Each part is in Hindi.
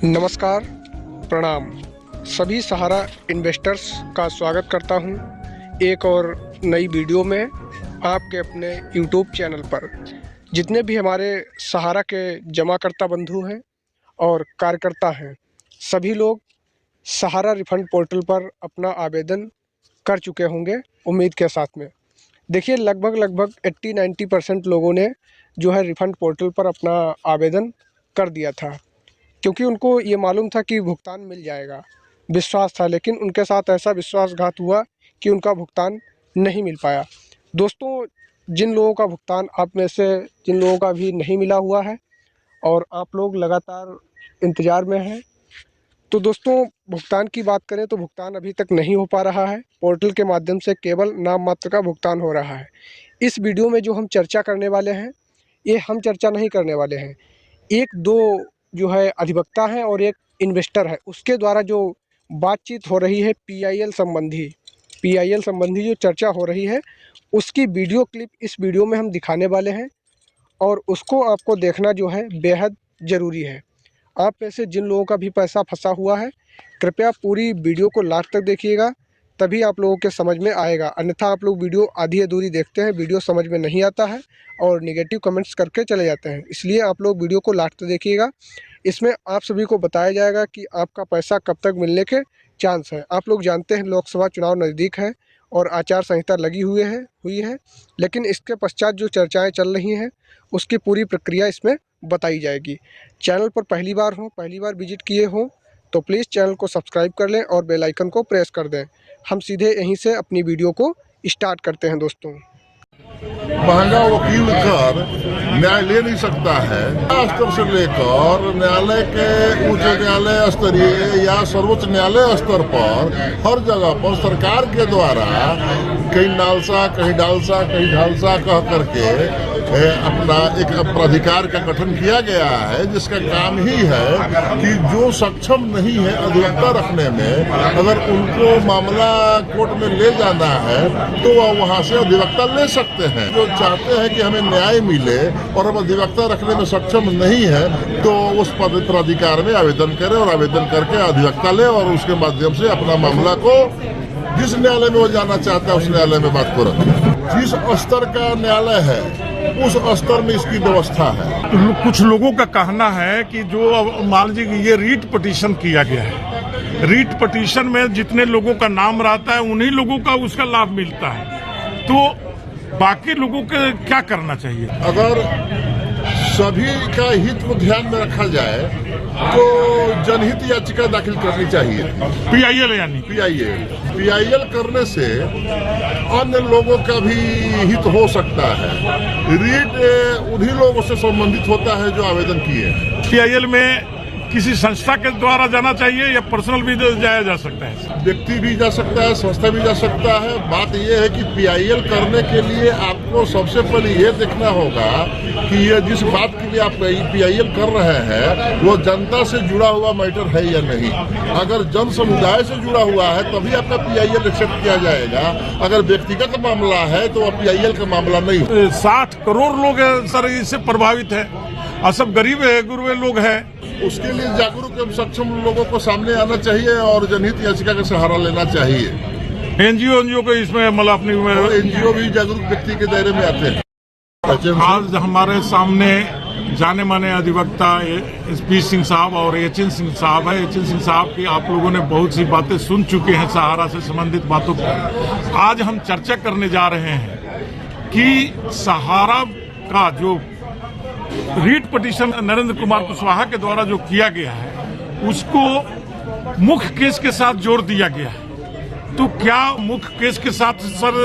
नमस्कार, प्रणाम। सभी सहारा इन्वेस्टर्स का स्वागत करता हूं एक और नई वीडियो में आपके अपने यूट्यूब चैनल पर। जितने भी हमारे सहारा के जमाकर्ता बंधु हैं और कार्यकर्ता हैं, सभी लोग सहारा रिफंड पोर्टल पर अपना आवेदन कर चुके होंगे उम्मीद के साथ में। देखिए, लगभग 80-90% लोगों ने जो है रिफंड पोर्टल पर अपना आवेदन कर दिया था, क्योंकि उनको ये मालूम था कि भुगतान मिल जाएगा, विश्वास था। लेकिन उनके साथ ऐसा विश्वासघात हुआ कि उनका भुगतान नहीं मिल पाया। दोस्तों, जिन लोगों का भुगतान आप में से जिन लोगों का भी नहीं मिला हुआ है और आप लोग लगातार इंतज़ार में हैं, तो दोस्तों भुगतान की बात करें तो भुगतान अभी तक नहीं हो पा रहा है। पोर्टल के माध्यम से केवल नाम मात्र का भुगतान हो रहा है। इस वीडियो में जो हम चर्चा करने वाले हैं, ये हम चर्चा नहीं करने वाले हैं, एक दो जो है अधिवक्ता हैं और एक इन्वेस्टर है, उसके द्वारा जो बातचीत हो रही है पीआईएल संबंधी जो चर्चा हो रही है, उसकी वीडियो क्लिप इस वीडियो में हम दिखाने वाले हैं और उसको आपको देखना जो है बेहद ज़रूरी है। आप में से जिन लोगों का भी पैसा फंसा हुआ है, कृपया पूरी वीडियो को लास्ट तक देखिएगा, तभी आप लोगों के समझ में आएगा। अन्यथा आप लोग वीडियो आधी अधूरी देखते हैं, वीडियो समझ में नहीं आता है और नेगेटिव कमेंट्स करके चले जाते हैं। इसलिए आप लोग वीडियो को लास्ट तक देखिएगा। इसमें आप सभी को बताया जाएगा कि आपका पैसा कब तक मिलने के चांस है। आप लोग जानते हैं लोकसभा चुनाव नज़दीक है और आचार संहिता लगी हुई है, लेकिन इसके पश्चात जो चर्चाएँ चल रही हैं, उसकी पूरी प्रक्रिया इसमें बताई जाएगी। चैनल पर पहली बार विजिट किए हों तो प्लीज़ चैनल को सब्सक्राइब कर लें और बेल आइकन को प्रेस कर दें। हम सीधे यहीं से अपनी वीडियो को स्टार्ट करते हैं। दोस्तों, महंगा वकील कर न्याय ले नहीं सकता है। स्तर से लेकर न्यायालय के उच्च न्यायालय स्तरीय या सर्वोच्च न्यायालय स्तर पर हर जगह पर सरकार के द्वारा कहीं नालसा कहीं डालसा कहीं ढालसा कह करके अपना एक प्राधिकार का गठन किया गया है, जिसका काम ही है कि जो सक्षम नहीं है अधिवक्ता रखने में, अगर उनको मामला कोर्ट में ले जाना है तो वह वहाँ से अधिवक्ता ले सकते हैं। जो चाहते हैं कि हमें न्याय मिले और हम अधिवक्ता रखने में सक्षम नहीं है, तो उस प्राधिकार में आवेदन करें और आवेदन करके अधिवक्ता ले और उसके माध्यम से अपना मामला को जिस न्यायालय में वो जाना चाहता है उस न्यायालय में बात को रखें। जिस स्तर का न्यायालय है उस स्तर में इसकी व्यवस्था है। कुछ लोगों का कहना है कि जो मान लीजिए कि ये रीट पिटीशन किया गया है, रीट पिटीशन में जितने लोगों का नाम रहता है उन्हीं लोगों का उसका लाभ मिलता है, तो बाकी लोगों के क्या करना चाहिए? अगर सभी का हित को ध्यान में रखा जाए तो जनहित याचिका दाखिल करनी चाहिए। पीआईएल यानी पीआईएल करने से अन्य लोगों का भी हित हो सकता है। रीट उन्हीं लोगों से संबंधित होता है जो आवेदन किए हैं। पीआईएल में किसी संस्था के द्वारा जाना चाहिए या पर्सनल भी जाया जा सकता है? व्यक्ति भी जा सकता है, संस्था भी जा सकता है। बात यह है कि पीआईएल करने के लिए आपको सबसे पहले ये देखना होगा कि ये जिस बात के लिए आप पीआईएल कर रहे हैं वो जनता से जुड़ा हुआ मैटर है या नहीं। अगर जन समुदाय से जुड़ा हुआ है तभी आपका पीआईएल एक्सेप्ट किया जाएगा। अगर व्यक्तिगत मामला है तो वह पीआईएल का मामला नहीं हो। 60 करोड़ लोग सर इससे प्रभावित है और सब गरीब है, गुरबे लोग हैं। उसके लिए जागरूक एवं सक्षम लोगों को सामने आना चाहिए और जनहित याचिका का सहारा लेना चाहिए। एनजीओ को इसमें मतलब अपनी एनजीओ भी जागरूक व्यक्ति के दायरे में आते हैं। आज हमारे सामने जाने माने अधिवक्ता एसपी सिंह साहब और एचएन सिंह साहब है। एचएन सिंह साहब की आप लोगों ने बहुत सी बातें सुन चुके हैं सहारा से संबंधित बातों पर। आज हम चर्चा करने जा रहे हैं कि सहारा का जो रीट पिटीशन नरेंद्र कुमार कुशवाहा के द्वारा जो किया गया है उसको मुख्य केस के साथ जोड़ दिया गया है। तो क्या मुख्य केस के साथ सर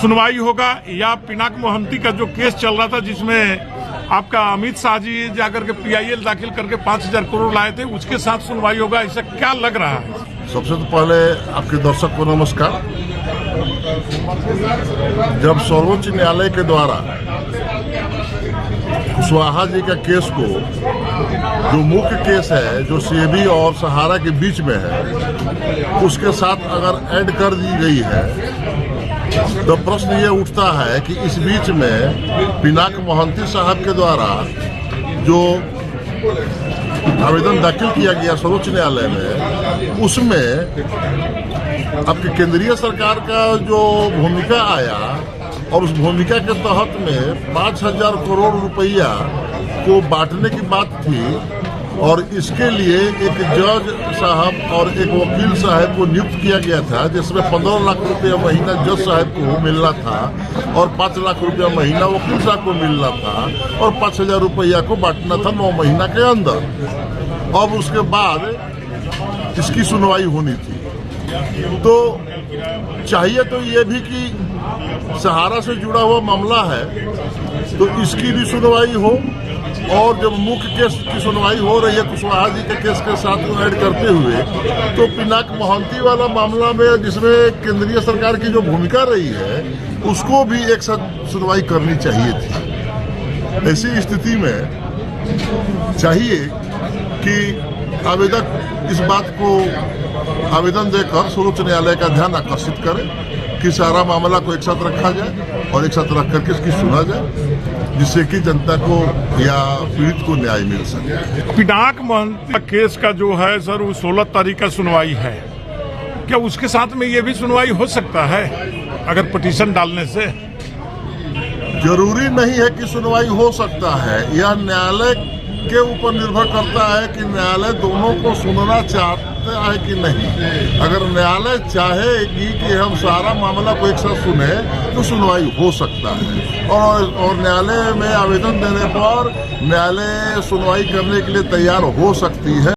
सुनवाई होगा या पिनाक मोहंती का जो केस चल रहा था जिसमें आपका अमित शाह जी जाकर के पीआईएल दाखिल करके 5000 करोड़ लाए थे, उसके साथ सुनवाई होगा, ऐसा क्या लग रहा है? सबसे तो पहले आपके दर्शक को नमस्कार। जब सर्वोच्च न्यायालय के द्वारा कुशवाहा जी का केस को, जो मुख्य केस है जो सेबी और सहारा के बीच में है, उसके साथ अगर ऐड कर दी गई है तो प्रश्न ये उठता है कि इस बीच में पिनाक मोहंती साहब के द्वारा जो आवेदन दाखिल किया गया सर्वोच्च न्यायालय में, उसमें आपकी केंद्रीय सरकार का जो भूमिका आया और उस भूमिका के तहत में 5,000 करोड़ रुपया को बांटने की बात थी और इसके लिए एक जज साहब और एक वकील साहब को नियुक्त किया गया था, जिसमें 15 लाख रुपया महीना जज साहब को मिलना था और 5 लाख रुपया महीना वकील साहब को मिलना था और 5,000 रुपया को बांटना था 9 महीना के अंदर। अब उसके बाद इसकी सुनवाई होनी थी, तो चाहिए तो ये भी कि सहारा से जुड़ा हुआ मामला है तो इसकी भी सुनवाई हो, और जब मुख्य केस की सुनवाई हो रही है कुशवाहा जी के केस के साथ ऐड करते हुए, तो पिनाक मोहंती वाला मामला में जिसमें केंद्रीय सरकार की जो भूमिका रही है उसको भी एक साथ सुनवाई करनी चाहिए थी। ऐसी स्थिति में चाहिए कि आवेदक इस बात को आवेदन देकर सर्वोच्च न्यायालय का ध्यान आकर्षित करे कि सारा मामला को एक साथ रखा जाए और एक साथ रख करके इसकी सुना जाए, जिससे कि जनता को या पीड़ित को न्याय मिल सके। पिनाक मोहंती केस का जो है सर वो 16 तारीख का सुनवाई है, क्या उसके साथ में ये भी सुनवाई हो सकता है अगर पिटीशन डालने से? जरूरी नहीं है कि सुनवाई हो सकता है, यह न्यायालय के ऊपर निर्भर करता है कि न्यायालय दोनों को सुनना चाहता है कि नहीं। अगर न्यायालय चाहेगी कि हम सारा मामला को एक साथ सुने तो सुनवाई हो सकता है, और न्यायालय में आवेदन देने पर न्यायालय सुनवाई करने के लिए तैयार हो सकती है।